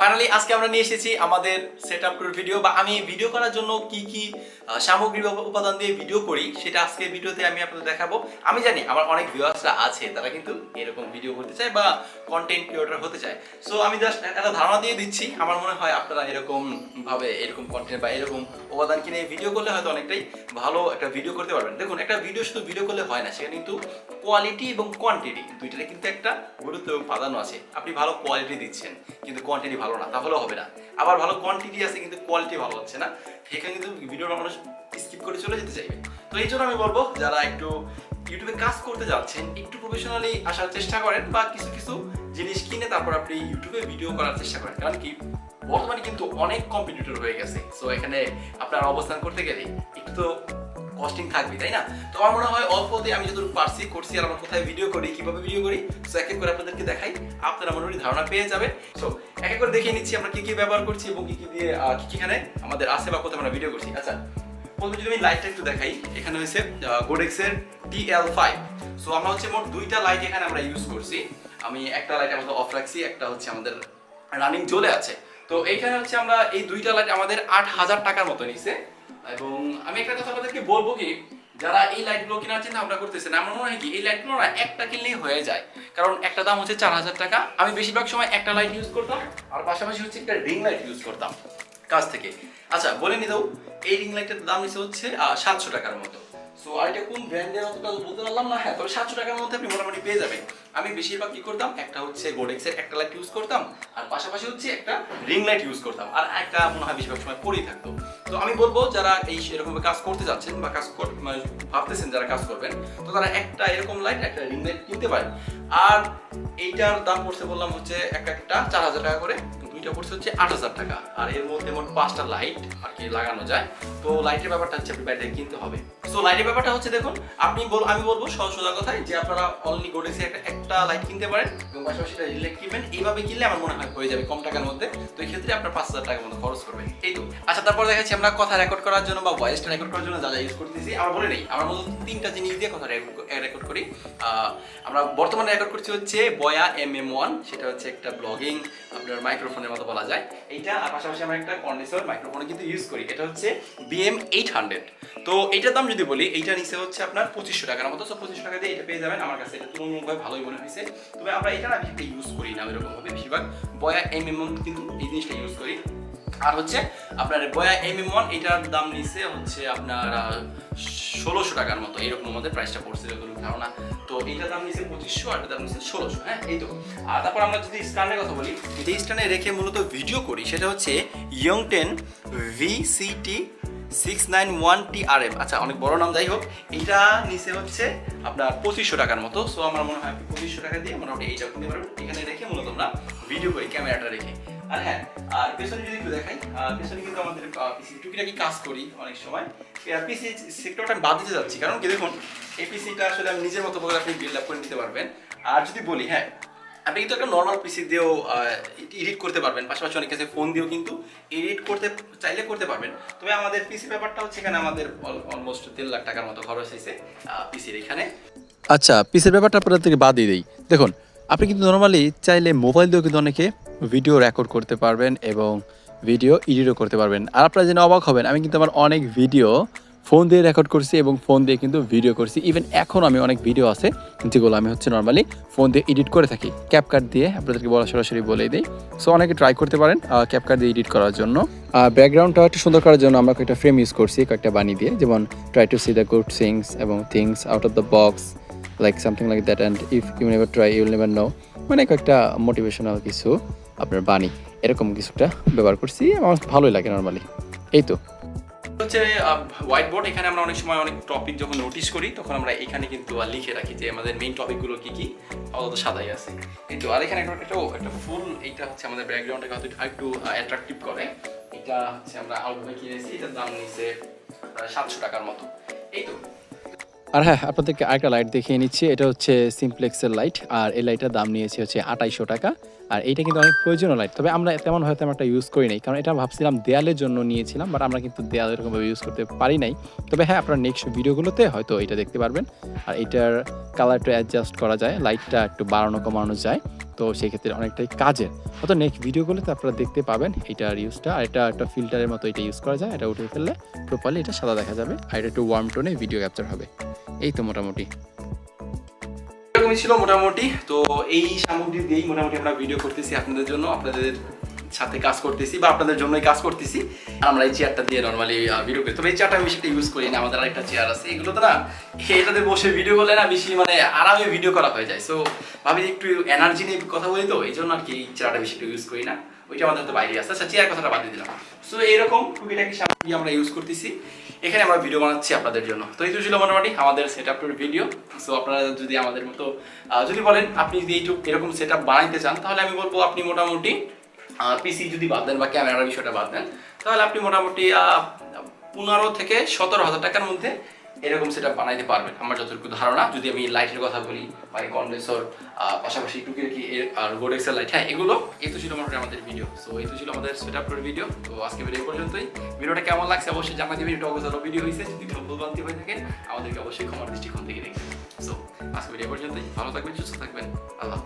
Finally আজকে আমরা নিয়ে এসেছি আমাদের সেটআপ টুর ভিডিও বা আমি ভিডিও করার জন্য কি কি সামগ্রী বা উপাদান দিয়ে ভিডিও করি সেটা আজকে ভিডিওতে আমি আপনাদের দেখাবো। আমি জানি আমার অনেক ভিউয়ার্সরা আছে তারা কিন্তু এরকম ভিডিও করতে চায় বা কন্টেন্ট ক্রিয়েটর হতে চায়। সো আমি জাস্ট একটা ধারণা দিয়ে দিচ্ছি, আমার মনে হয় আপনারা এরকম ভাবে এরকম কন্টেন্ট বা এরকম উপাদান কিনে ভিডিও করলে হয়তো অনেকটাই ভালো একটা ভিডিও করতে পারবেন। দেখুন, একটা ভিডিও শুধু ভিডিও করলে হয় না, সেখানে কিন্তু কোয়ালিটি এবং কোয়ান্টিটি দুইটারে কিন্তু একটা গুরুত্ব এবং প্রাধান্য আছে। আপনি ভালো কোয়ালিটি দিচ্ছেন কিন্তু কোয়ান্টিটি ভালো না, তাহলেও হবে না। আবার ভালো কোয়ান্টিটি আছে কিন্তু কোয়ালিটি ভালো হচ্ছে না, সেখানে কিন্তু ভিডিওর মানুষ স্কিপ করে চলে যেতে চাইবে। তো এই জন্য আমি বলবো, যারা একটু ইউটিউবে কাজ করতে যাচ্ছেন একটু প্রফেশনালি আসার চেষ্টা করেন বা কিছু কিছু জিনিস কিনে তারপর আপনি ইউটিউবে ভিডিও করার চেষ্টা করেন। কারণ কি, বর্তমানে কিন্তু অনেক কম্পিটিটর হয়ে গেছে। সো এখানে আপনার অবস্থান করতে গেলে একটু তো কস্টিং থাকবে, তাই না? তো আমার মনে হয় অল্পতে আমি যতটুকু পারছি করছি, আর আমরা কোথায় ভিডিও করি, কিভাবে ভিডিও করি, সো এক এক করে আপনাদেরকে দেখাই, আপনারা মোটামুটি ধারণা পেয়ে যাবেন। সো এক এক করে দেখিয়ে নিচ্ছি আমরা কি কি ব্যবহার করছি এবং কি কি দিয়ে কি কি এখানে আমাদের আছে বা কোথায় আমরা ভিডিও করছি। আচ্ছা, প্রথমে যদি আমি লাইটটা একটু দেখাই, এখানে হচ্ছে গোডেক্সের DL5। সো আমরা হচ্ছে মোট দুইটা লাইট এখানে আমরা ইউজ করছি। আমি একটা লাইট আমাদের অফ রাখছি, একটা হচ্ছে আমাদের রানিং জ্বলে আছে। তো এইখানে হচ্ছে আমরা এই দুইটা লাইট আমাদের 8,000 টাকার মতো নিছে। এবং আমি একটা কথা আপনাদেরকে বলবো কি, যারা এই লাইটগুলো কেনার চিন্তা ভাবনা করতেছেন, আমার মনে হয় কি এই লাইটগুলো না একটা কিনলেই হয়ে যায়। কারণ একটা দাম হচ্ছে 4,000 টাকা। আমি বেশিরভাগ সময় একটা লাইট ইউজ করতাম আর পাশাপাশি হচ্ছে একটা রিং লাইট ইউজ করতাম কাছ থেকে। আচ্ছা, বলে নি দাও, এই রিং লাইটের দাম নিচ্ছে হচ্ছে 700 টাকার মতো। সো আর এটা কোন ব্র্যান্ডের অতটা বলতে পারলাম না, হ্যাঁ তবে 700 টাকার মধ্যে আপনি মোটামুটি পেয়ে যাবেন। আমি বেশিরভাগ কি করতাম, একটা হচ্ছে গোডেক্সের একটা লাইট ইউজ করতাম আর পাশাপাশি হচ্ছে একটা রিং লাইট ইউজ করতাম, আর একটা মনে হয় বেশিরভাগ সময় পরেই থাকতো। তো আমি বলবো, যারা এই এরকম কাজ করতে যাচ্ছেন বা কাজ মানে ভাবতেছেন যারা কাজ করবেন, তো তারা একটা এরকম লাইট একটা রিং লাইট কিনতে পারেন। আর এইটার দাম পড়ছে বললাম হচ্ছে একটা 4,000 টাকা করে, দুইটা পড়ছে হচ্ছে 8,000 টাকা। আর এর মধ্যে মোট 5টা লাইট আর কি লাগানো যায়। তো লাইটের ব্যাপারটা হচ্ছে আপনি বাইরে কিনতে হবে। সো লাইটের ব্যাপারটা হচ্ছে, দেখুন আমি বলবো সোজা কথায় যে আপনারা অনলি গোডেক্সে একটা লাইট কিনতে পারেন এবং পাশাপাশি রিং লাইট কিনবেন। এইভাবে কিনলে আমার মনে হয় হয়ে যাবে কম টাকার মধ্যে। তো এই ক্ষেত্রে আপনার 5,000 টাকার মতো খরচ করবেন, এই তো। আচ্ছা, তারপর দেখাচ্ছি আমরা কথা রেকর্ড করার জন্য বা ভয়েসটা রেকর্ড করার জন্য যা যা ইউজ করতেছি। আমরা বলে নেই, আমরা মূলত 3টা জিনিস দিয়ে কথা রেকর্ড করি। আমরা বর্তমানে রেকর্ড করছি হচ্ছে বয়া MM1, সেটা হচ্ছে একটা ব্লগিং আপনার মাইক্রোফোনের মতো বলা যায় এইটা। আর পাশাপাশি আমরা একটা কন্ডেন্সার মাইক্রোফোনে কিন্তু ইউজ করি, এটা হচ্ছে BM800। তো এইটার দাম যদি বলি, এইটা নিচে হচ্ছে আপনার 2500 টাকার মতো। সো 2500 টাকা দিয়ে এটা পেয়ে যাবেন। আমার কাছে এটা তুলনামূলকভাবে ভালোই মনে হয়েছে। তবে আমরা এটা না বেশি ইউজ করি না এরকম ভাবে, বেশিরভাগ বয়া MM1 কিন্তু এই জিনিসটা ইউজ করি। আর হচ্ছে আপনার বয়া MM1 এটার দাম নিচে হচ্ছে আপনার 1,600 টাকার মতো, এরকম আমাদের প্রাইসটা পড়ছে যতটুকু ধারণা। তো এইটার দাম নিচে 2500 আর এটার দাম নিচে 1,600। হ্যাঁ, এই তো। আর তারপর আমরা যদি স্ট্যান্ডের কথা বলি, যে স্ট্যান্ডে রেখে মূলত ভিডিও করি সেটা হচ্ছে Yongten VCT 691 TRM। আচ্ছা, অনেক বড় নাম, যাই হোক। এইটা নিচে হচ্ছে আপনার 2500 টাকার মতো। সো আমার মনে হয় 2500 টাকা দিয়ে মোটামুটি এইটা কিনতে পারবেন। এখানে রেখে মূলত আমরা ভিডিও করি ক্যামেরাটা রেখে। আর হ্যাঁ, আর পেছনে যদি একটু দেখাই, পেছনে কিন্তু আমাদের পিসি টুকিটাকি কাজ করি অনেক সময়। পিসি সেক্টরটা আমি বাদ দিতে যাচ্ছি, কারণ কি দেখুন, এই পিসিটা আসলে আমি নিজের মতো করে আপনি বিল্ড আপ করে নিতে পারবেন। আর যদি বলি, হ্যাঁ আপনি কিন্তু একটা নর্মাল পিসি দিয়েও এডিট করতে পারবেন, পাশাপাশি অনেক কাছে ফোন দিয়েও কিন্তু এডিট করতে চাইলে করতে পারবেন। তবে আমাদের পিসি ব্যাপারটা হচ্ছে, এখানে আমাদের অলমোস্ট 3 লাখ টাকার মতো খরচ হয়েছে পিসির এখানে। আচ্ছা, পিসির ব্যাপারটা আপনাদের থেকে বাদ দিয়ে দিই। দেখুন, আপনি কিন্তু নর্মালি চাইলে মোবাইল দিয়েও কিন্তু অনেকে ভিডিও রেকর্ড করতে পারবেন এবং ভিডিও এডিটও করতে পারবেন। আর আপনারা জেনে অবাক হবেন, আমি কিন্তু আমার অনেক ভিডিও ফোন দিয়ে রেকর্ড করছি এবং ফোন দিয়ে কিন্তু ভিডিও করছি। ইভেন এখন আমি অনেক ভিডিও আছে যেগুলো আমি হচ্ছে নর্মালি ফোন দিয়ে এডিট করে থাকি, ক্যাপকাট দিয়ে। আপনাদেরকে সরাসরি বলে দিই। সো অনেকে ট্রাই করতে পারেন ক্যাপকাট দিয়ে এডিট করার জন্য। ব্যাকগ্রাউন্ডটা একটু সুন্দর করার জন্য আমরা কয়েকটা ফ্রেম ইউজ করছি, কয়েকটা বানিয়ে দিয়ে, যেমন try to see the good things এবং things out of the box, like something like that, and if you never try you will never know. মানে কয়েকটা মোটিভেশনাল কিছু আপনার বাণী, এরকম কিছুটা ব্যবহার করছি। আমার ভালোই লাগে নর্মালি, এই তো। হচ্ছে হোয়াইট বোর্ড। এখানে আমরা অনেক সময় অনেক টপিক যখন নোটিশ করি তখন আমরা এখানে কিন্তু লিখে রাখি যে আমাদের মেইন টপিকগুলো কি কি, আপাতত সাদাই আছে, এই তো। আর এখানে একটা ফুল, এইটা হচ্ছে আমাদের ব্যাকগ্রাউন্ডটাকে হয়তো একটু অ্যাট্রাকটিভ করে। এটা হচ্ছে আমরা আউটডোরে কিনেছি, এটার দাম নিচে 700 টাকার মতো, এই তো। আর হ্যাঁ, আপনাদেরকে আরেকটা লাইট দেখিয়ে নিচ্ছি। এটা হচ্ছে সিমপ্লেক্সের লাইট, আর এই লাইটের দাম নিয়েছে হচ্ছে 2800 টাকা। আর এইটা কিন্তু অনেক প্রয়োজনীয় লাইট, তবে আমরা তেমন হয়তো একটা ইউজ করি নাই, কারণ এটা ভাবছিলাম দেয়ালের জন্য নিয়েছিলাম, বাট আমরা কিন্তু দেয়াল এরকমভাবে ইউজ করতে পারি নাই। তবে হ্যাঁ, আপনার নেক্সট ভিডিওগুলোতে হয়তো এটা দেখতে পারবেন। আর এটার কালারটা অ্যাডজাস্ট করা যায়, লাইটটা একটু বাড়ানো কমানো যায়। তো সেই ক্ষেত্রে অনেকটাই কাজের। অত নেক্সট ভিডিওগুলোতে আপনারা দেখতে পাবেন এটার ইউজটা। আর এটা একটা ফিল্টারের মতো এটা ইউজ করা যায়। এটা উঠে ফেললে প্রপারলি এটা সাদা দেখা যাবে, আর এটা একটু ওয়ার্ম টোনে ভিডিও ক্যাপচার হবে। এই তো মোটামুটি এরকমই ছিল মোটামুটি। তো এই সামগ্রী দিয়েই মোটামুটি আমরা ভিডিও করতেছি আপনাদের জন্য, আপনাদের সাথে কাজ করতেছি বা আপনাদের জন্যই কাজ করতেছি। আমরা এই চেয়ারটা দিয়ে নর্মালি ভিডিও করি। তবে এই চেয়ারটা আমি সেটা ইউজ করি না, আমাদের আরেকটা চেয়ার আছে, এগুলো তো না এটাতে বসে ভিডিও করলে না বেশি মানে আরামে ভিডিও করা হয়ে যায়। সো ভাবি একটু এনার্জি নিয়ে কথা বলি, তো এই জন্য আর কি এই চেয়ারটা বেশি ইউজ করি না। ওইটা আমাদের তো বাইরে আছে। আচ্ছা, চেয়ার কথাটা বাদ দিয়ে দিলাম। সো এরকম টুকিটাকি সামগ্রী আমরা ইউজ করতেছি, এখানে আমরা ভিডিও বানাচ্ছি আপনাদের জন্য। তো এই তো ছিল মোটামুটি আমাদের সেট আপের ভিডিও। সো আপনারা যদি আমাদের মতো যদি বলেন আপনি যদি এরকম সেট আপ বানাইতে চান, তাহলে আমি বলবো আপনি মোটামুটি পিসি যদি বাদ দেন বা ক্যামেরার বিষয়টা বাদ দেন, তাহলে আপনি মোটামুটি 15 থেকে 17,000 টাকার মধ্যে এরকম সেট আপ বানাইতে পারবেন আমার যতটুকু ধারণা। যদি আমি লাইটের কথা বলি, মানে কন্ডেন্সর, পাশাপাশি টুকিটাকি আর গোডেক্সের লাইট, হ্যাঁ এগুলো। এই তো ছিল মোটামুটি আমাদের ভিডিও। সো এই তো ছিল আমাদের সেট আপের ভিডিও। তো আজকে ভিডিও পর্যন্তই। ভিডিওটা কেমন লাগছে অবশ্যই জানাতে দিবেন। এটা অগোছালো ভিডিও হয়েছে, যদি ভুলভ্রান্তি হয়ে থাকে আমাদেরকে অবশ্যই ক্ষমার দৃষ্টিকোণ থেকে দেখবেন। সো আজকে ভিডিও পর্যন্তই। ভালো থাকবেন, সুস্থ থাকবেন, আল্লাহ।